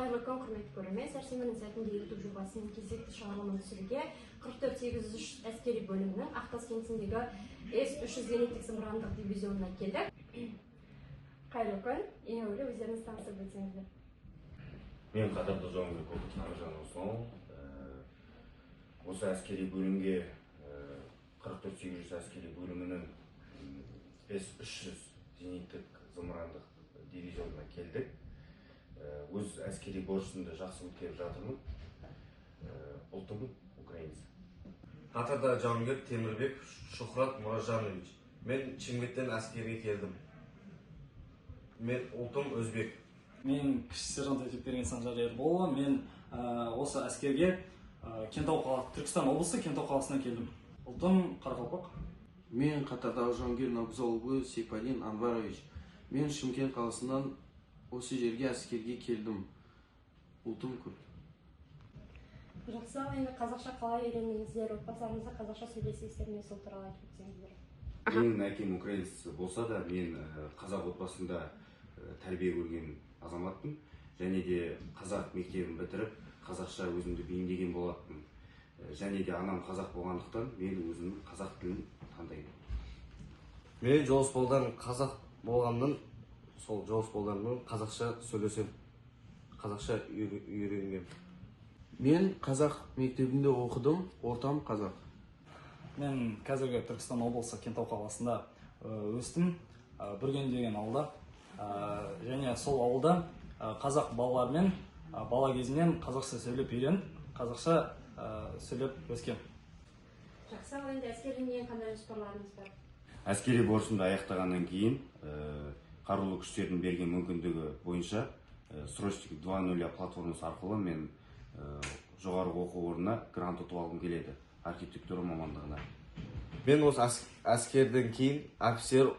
Қайырлы күн, құрметті көрермен. Сәрсенбінің сәтінде YouTube жобасының кезекті шығарылымын түсіруге 44-803 әскери бөлімінің Ақтас кентіндегі С-300 зениттік зымырандық дивизионына келді. Қайырлы күн, ең әуелі өздеріңізді таныстырып өтсеңіздер. Мен қатарда жауынгер Көкіт Намыржан Османов. Осы әскери бөлімге 44-800 әскери бөлімінің С-300 зениттік зымырандық дивизионына келдік. Өз әскери борышымды жақсы өткеріп жатырмын. Ұлтым украинец. Қатарда жауынгер Темірбек Шухрат Мұражанович. Мен Шымкенттен әскерге келдім. Мен ұлтым өзбек. Мен кіші сержант Өтепберген Санжар Ерболұлы. Мен осы әскерге Түркістан облысы Кентау қаласынан келдім. Ұлтым қарақалпақ. Мен қатардағы жауынгер Набзоловы Сейпалин Анварович. Мен Шымкент қаласынан осы жерге әскерге келдім. Ұлтым күрд. Жақсы, енді қазақша қалай үйрендіңіздер, отбасыларыңызда қазақша сөйлесесіздер ме, сол туралы айтып өтсеңіздер. Менің әкем украинец болса да, мен қазақ отбасында тәрбие көрген азаматпын. Және де қазақ мектебін бітіріп, қазақша өзімді бейімдеген болатпын. Және де анам қазақ болғандықтан мен өзім қазақ тілін таңдаймын. Мен Жолысболдан қазақ болғаннан, сол Жолысболданнан қазақша сөйлесем, қазақша үйренгем. Мен қазақ мектебінде оқыдым, ортам қазақ. Мен қазіргі Түркістан облысы Кентау қаласында өстім, Бүрген деген ауылда. Және сол ауылда қазақ балалармен бала кезінен қазақша сөйлеп үйреніп, қазақша сөйлеп өскен. Жақсы, енді әскерден кейін қандай жоспарларыңыз бар? Әскери борышымды аяқтағаннан кейін қарулы күштердің берген мүмкіндігі бойынша срочник 2.0 платформасы арқылы мен жоғары оқу орнына грант ұтып алғым келеді, архитектура мамандығына. Мен осы әскерден кейін офицер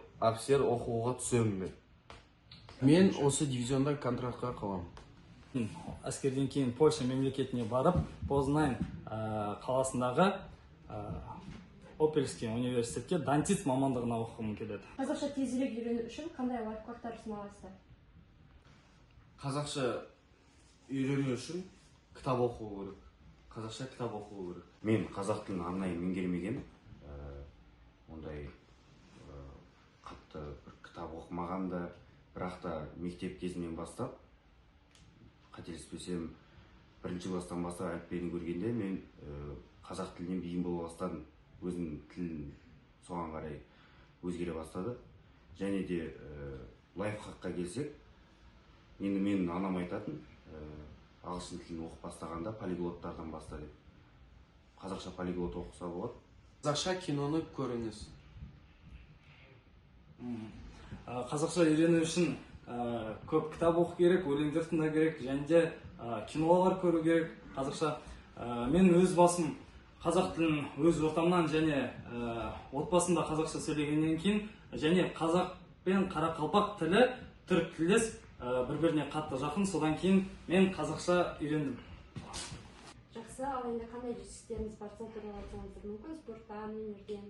оқуға түсемін. Мен осы дивизионда контрактқа қалам. Әскерден кейін Польша мемлекетіне барып, Познань қаласындағы Опельский университетке дантист мамандығына оқығым келеді. Қазақша тезірек үйрену үшін қандай лайфхактар ұсынасыздар? Қазақша үйрену үшін кітап оқу керек. Қазақша кітап оқу керек. Мен қазақ тілін арнайы меңгермеген, ондай қатты бір кітап оқымаған да, бірақ та мектеп кезінен бастап, қателеспесем, бірінші класстан бастап әліппені көргенде мен қазақ тілінен бейім бола бастадым. Өзінің тілін соған қарай өзгере бастады. Және де лайфхакқа келсек, енді менің анам айтатын, ағылшын тілін оқып бастағанда полиглоттардан баста деп. Қазақша полиглот оқыса болады. Қазақша киноны көріңіз. Қазақша үйрену үшін көп кітап оқу керек, өлеңдер тыңдау керек, және де кинолар көру керек. Қазақша мен өз басым қазақ тілін өз ортамнан және отбасында қазақша сөйлегеннен кейін, және қазақ пен қарақалпақ тілі түрік тілдес бір-біріне қатты жақын, содан кейін мен қазақша үйрендім. Жақсы, ал енді қандай жетістіктеріңіз бар, сол туралы айтсаңыздар мүмкін, спорттан, өнерден?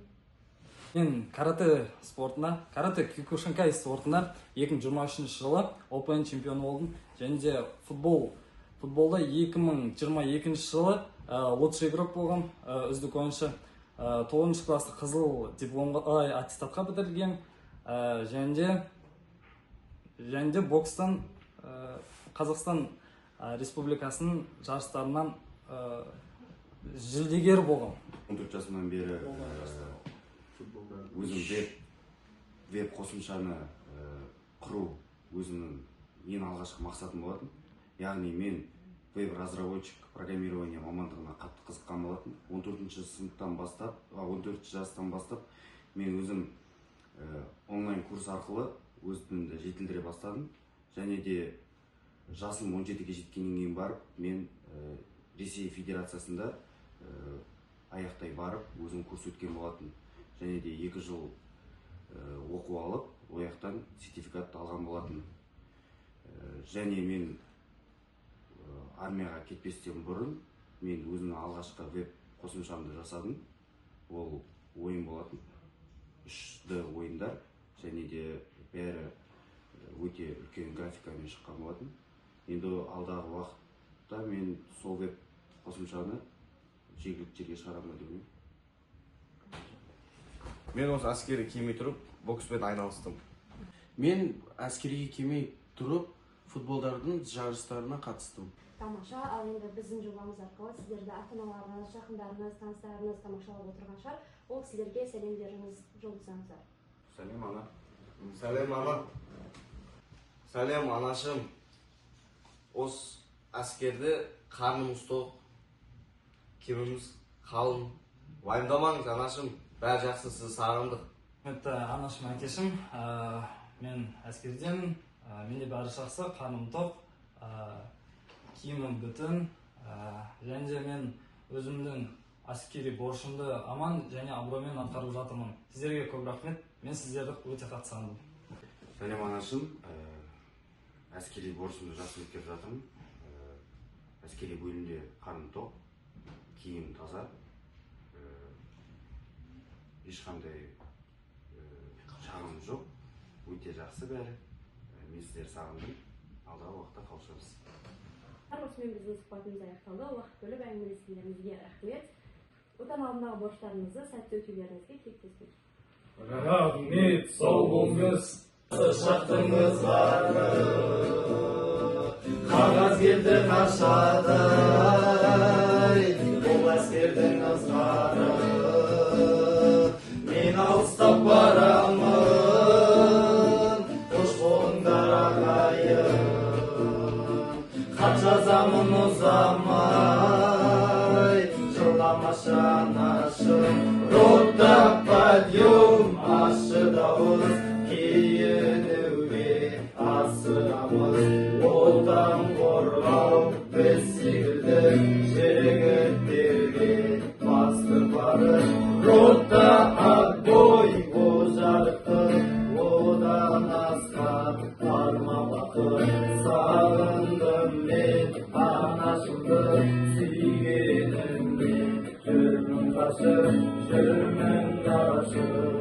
Мен карате спортына, карате кюкушинкай спортына 2023 жылы ОПН чемпионы болдым. Және де футболда 2022 жылы лучший игрок болған, үздік ойыншы. 9 класты қызыл дипломға, аттестатқа бітірілген. Және де бокстан Қазақстан Республикасының жарыстарынан жүлдегер болған. 14 жасымнан бері өзім веб қосымшаны құру өзімнің ең алғашқы мақсатым болатын. Яғни мен веб-разработчик программирование мамандығына қатты қызыққан болатын. 14 жастан бастап мен өзім онлайн курс арқылы өз тілімді жетілдіре бастадым. Және де жасым 17-ге жеткеннен кейін барып, мен Ресей Федерациясында аяқтай барып, өзім курс өткен болатын. Және де 2 жыл оқу алып, ояқтан сертификат алған болатын. Және мен армияға кетпестен бұрын, мен өзімнің алғашқы веб қосымшамды жасадым. Ол ойын болатын. 3D ойындар, және де бәрі өте үлкен графикамен шыққан болатын. енді алдағы уақытта мен сол веб қосымшаны жергілікті жерге шығарамын деп ойлаймын. Мен осы әскери кимей тұрып бокспен айналыстым. Мен әскерге келмей тұрып футболдардың жарыстарына қатыстым. Тамаша. Ал енді біздің жобамыз арқылы сіздерді ата-аналарыңыз, жақындарыңыз, таныстарыңыз тамашалап отырған шығар. Ол кісілерге сәлемдеріңіз жолдасаңыздар. Сәлем ана. Сәлем ана. Сәлем анашым. Осы әскерде қарнымыз тоқ, киіміміз қалың. Уайымдамаңыз анашым, бәрі жақсы, сізді сағындық. Құрметті анашым, әкешім, мен әскердемін. Менде бәрі жақсы, қарным тоқ, киімім бүтін, және мен өзімнің әскери борышымды аман және абыроймен атқарып жатырмын. Сіздерге көп рахмет. Мен сіздерді өте қатты сағындым. Сәлем анашым, әскери борышымды жақсы өткеріп жатырмын. Әскери бөлімде қарным тоқ, киім таза, ешқандай шағым жоқ, өте жақсы бәрі. Мен сіздерді сағындым. Алдағы уақытта қауышамыз. Осымен біздің сұхбатымыз аяқталды. Уақыт бөліп әңгімелескендеріңізге рахмет. Отан алдындағы борыштарыңызды сәтті өтеулеріңізге тілектеспін. Рахмет, сау болыңыз. Шақтыңыз бары, қағаз келді қашадай, бұл әскердің ызғары. Мен алыстап барамын, қош болыңдар ағайын. Хат жазамын ұзамай, жыламашы анашым. Рота подъем, ашы дауыс, киінуге асығамыз. Отан қорғау біз секілді жігіттерге басты парыз. Рота отбой, о жарықты, одан асқан арма бақыт. Сағындым мен анашымды, сүйгеніммен жүрмін қашып, жүрмін қашып.